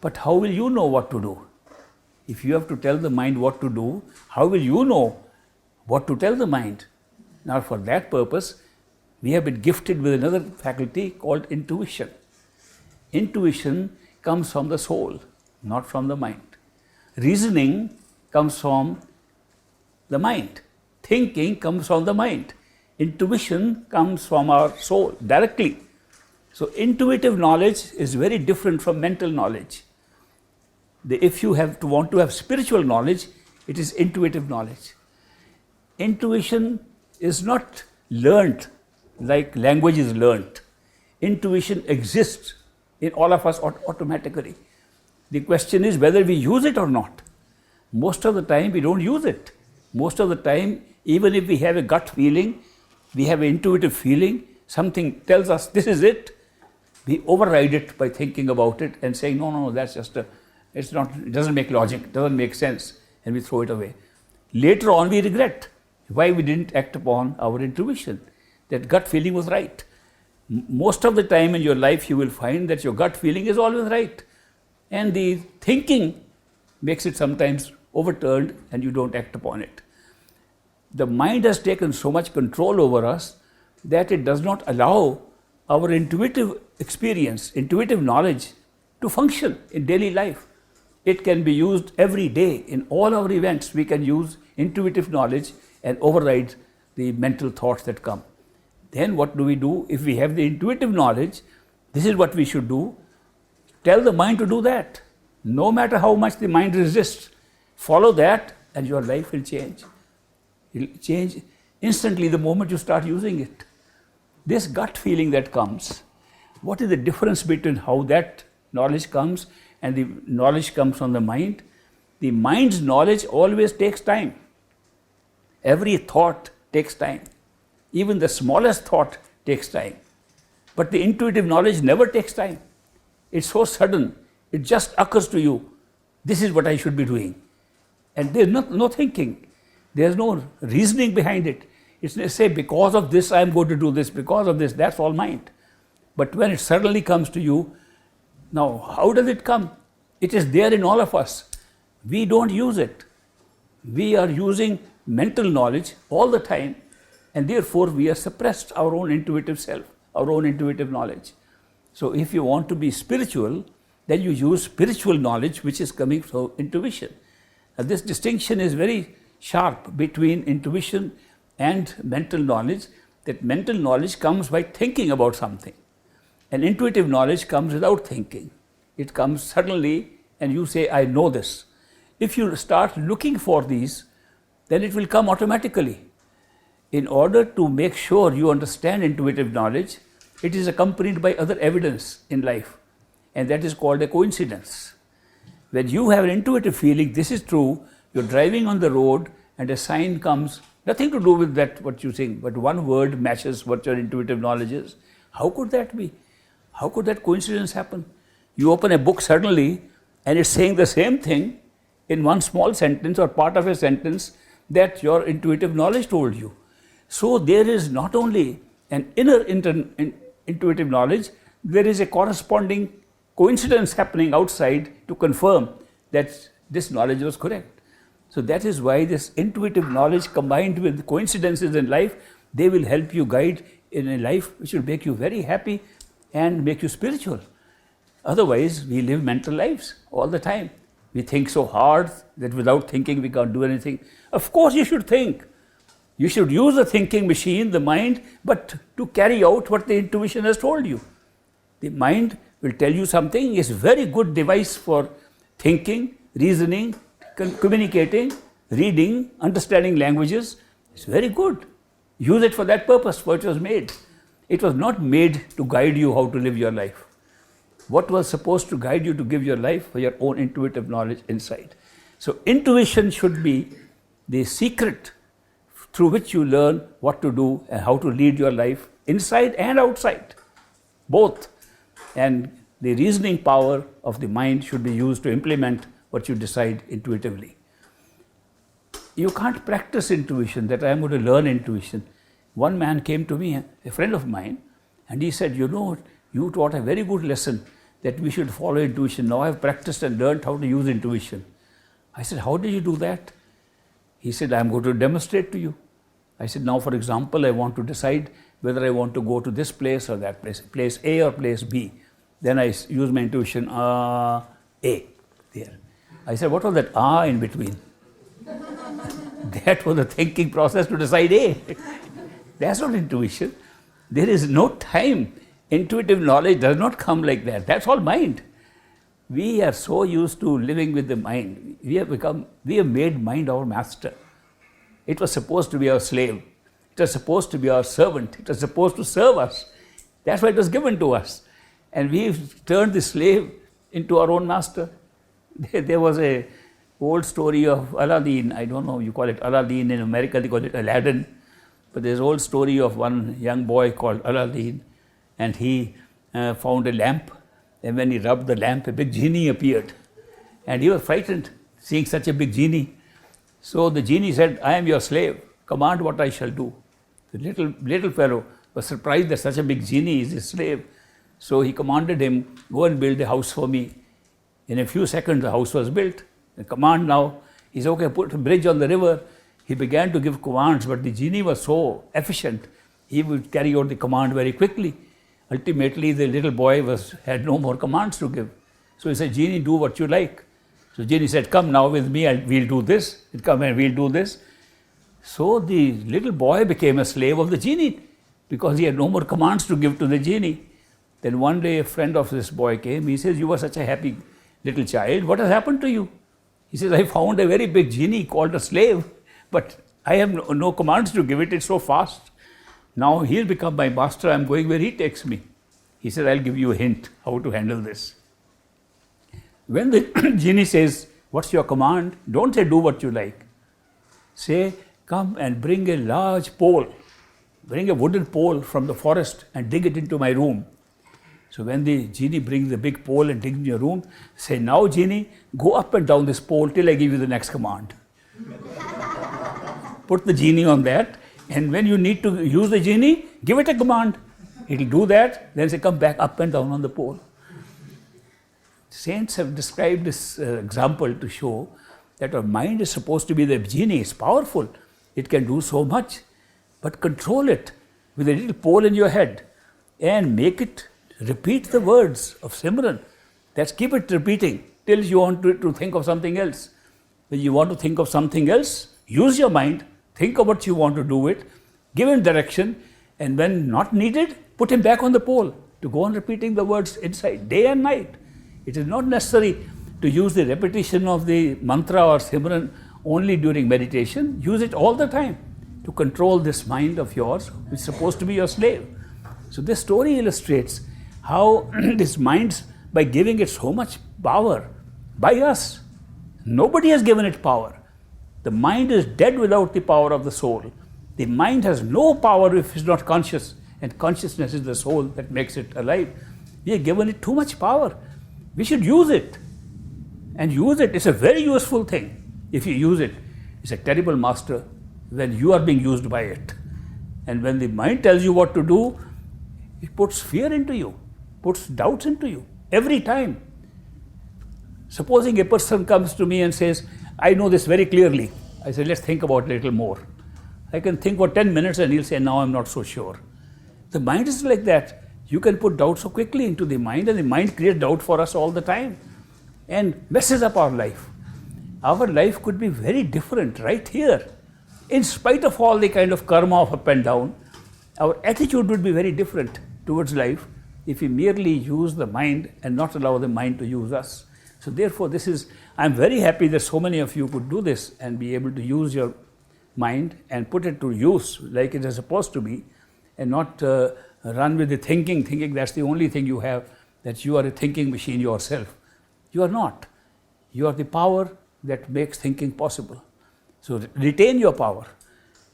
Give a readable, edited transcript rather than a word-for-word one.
But how will you know what to do? If you have to tell the mind what to do, how will you know what to tell the mind? Now, for that purpose, we have been gifted with another faculty called intuition. Intuition comes from the soul, not from the mind. Reasoning comes from the mind. Thinking comes from the mind. Intuition comes from our soul directly. So, intuitive knowledge is very different from mental knowledge. If you want to have spiritual knowledge, it is intuitive knowledge. Intuition is not learnt like language is learnt. Intuition exists in all of us automatically. The question is whether we use it or not. Most of the time we don't use it. Most of the time, even if we have a gut feeling, we have an intuitive feeling, something tells us this is it, we override it by thinking about it and saying, no, that's just it doesn't make logic, doesn't make sense, and we throw it away. Later on we regret why we didn't act upon our intuition. That gut feeling was right. Most of the time in your life you will find that your gut feeling is always right. And the thinking makes it sometimes overturned and you don't act upon it. The mind has taken so much control over us that it does not allow our intuitive experience, intuitive knowledge to function in daily life. It can be used every day in all our events. We can use intuitive knowledge and override the mental thoughts that come. Then what do? If we have the intuitive knowledge, this is what we should do. Tell the mind to do that. No matter how much the mind resists, follow that and your life will change. It will change instantly the moment you start using it. This gut feeling that comes, what is the difference between how that knowledge comes and the knowledge comes from the mind? The mind's knowledge always takes time. Every thought takes time. Even the smallest thought takes time. But the intuitive knowledge never takes time. It's so sudden, it just occurs to you, this is what I should be doing. And there's no thinking, there's no reasoning behind it. It's say, because of this I'm going to do this, because of this, that's all mind. But when it suddenly comes to you, now how does it come? It is there in all of us. We don't use it. We are using mental knowledge all the time, and therefore we are suppressed our own intuitive self, our own intuitive knowledge. So if you want to be spiritual, then you use spiritual knowledge which is coming from intuition. Now, this distinction is very sharp between intuition and mental knowledge, that mental knowledge comes by thinking about something, and intuitive knowledge comes without thinking. It comes suddenly and you say, I know this. If you start looking for these, then it will come automatically. In order to make sure you understand intuitive knowledge, it is accompanied by other evidence in life, and that is called a coincidence. When you have an intuitive feeling, this is true, you're driving on the road and a sign comes, nothing to do with that what you think, but one word matches what your intuitive knowledge is. How could that be? How could that coincidence happen? You open a book suddenly and it's saying the same thing in one small sentence or part of a sentence that your intuitive knowledge told you. So there is not only an inner intuitive knowledge, there is a corresponding coincidence happening outside to confirm that this knowledge was correct. So that is why this intuitive knowledge combined with coincidences in life, they will help you guide in a life which will make you very happy and make you spiritual. Otherwise, we live mental lives all the time. We think so hard that without thinking we can't do anything. Of course you should think. You should use the thinking machine, the mind, but to carry out what the intuition has told you. The mind will tell you something, is a very good device for thinking, reasoning, communicating, reading, understanding languages. It's very good. Use it for that purpose, for it was made. It was not made to guide you how to live your life. What was supposed to guide you to give your life for your own intuitive knowledge inside. So intuition should be the secret through which you learn what to do and how to lead your life inside and outside, both. And the reasoning power of the mind should be used to implement what you decide intuitively. You can't practice intuition, that I am going to learn intuition. One man came to me, a friend of mine, and he said, you know, you taught a very good lesson that we should follow intuition. Now I have practiced and learned how to use intuition. I said, how did you do that? He said, I am going to demonstrate to you. I said, now for example, I want to decide whether I want to go to this place or that place, place A or place B. Then I use my intuition, A, there. I said, what was that in between? That was the thinking process to decide A. That's not intuition. There is no time. Intuitive knowledge does not come like that. That's all mind. We are so used to living with the mind. We have made mind our master. It was supposed to be our slave. It was supposed to be our servant. It was supposed to serve us. That's why it was given to us. And we've turned the slave into our own master. There was a old story of Aladdin. I don't know, you call it Aladdin. In America, they call it Aladdin. But there's an old story of one young boy called Aladdin. And he found a lamp. And when he rubbed the lamp, a big genie appeared. And he was frightened, seeing such a big genie. So the genie said, I am your slave. Command what I shall do. The little fellow was surprised that such a big genie is his slave. So he commanded him, go and build a house for me. In a few seconds, the house was built. The command now is, okay, put a bridge on the river. He began to give commands, but the genie was so efficient, he would carry out the command very quickly. Ultimately, the little boy had no more commands to give. So he said, genie, do what you like. So genie said, come now with me, we'll do this. He'd come and we'll do this. So the little boy became a slave of the genie because he had no more commands to give to the genie. Then one day a friend of this boy came. He says, you were such a happy little child. What has happened to you? He says, I found a very big genie called a slave, but I have no commands to give it. It's so fast. Now he'll become my master. I'm going where he takes me. He says, I'll give you a hint how to handle this. When the genie says, what's your command? Don't say, do what you like. Say, come and bring a large pole. Bring a wooden pole from the forest and dig it into my room. So when the genie brings the big pole and digs in your room, say, now genie, go up and down this pole till I give you the next command. Put the genie on that. And when you need to use the genie, give it a command. It will do that, then say, come back up and down on the pole. Saints have described this example to show that our mind is supposed to be the genie. It's powerful. It can do so much. But control it with a little pole in your head and make it repeat the words of Simran. That's keep it repeating till you want to think of something else. When you want to think of something else, use your mind. Think of what you want to do with, give him direction, and when not needed, put him back on the pole to go on repeating the words inside, day and night. It is not necessary to use the repetition of the mantra or Simran only during meditation. Use it all the time to control this mind of yours, which is supposed to be your slave. So this story illustrates how this mind, by giving it so much power by us, nobody has given it power. The mind is dead without the power of the soul. The mind has no power if it's not conscious, and consciousness is the soul that makes it alive. We have given it too much power. We should use it. And use it. It's a very useful thing. If you use it, it's a terrible master when you are being used by it. And when the mind tells you what to do, it puts fear into you, puts doubts into you every time. Supposing a person comes to me and says, I know this very clearly. I say, let's think about it a little more. I can think for 10 minutes and he'll say, now I'm not so sure. The mind is like that. You can put doubt so quickly into the mind, and the mind creates doubt for us all the time and messes up our life. Our life could be very different right here. In spite of all the kind of karma of up and down, our attitude would be very different towards life if we merely use the mind and not allow the mind to use us. So therefore, I'm very happy that so many of you could do this and be able to use your mind and put it to use like it is supposed to be, and not run with the thinking that's the only thing you have, that you are a thinking machine yourself. You are not. You are the power that makes thinking possible. So retain your power.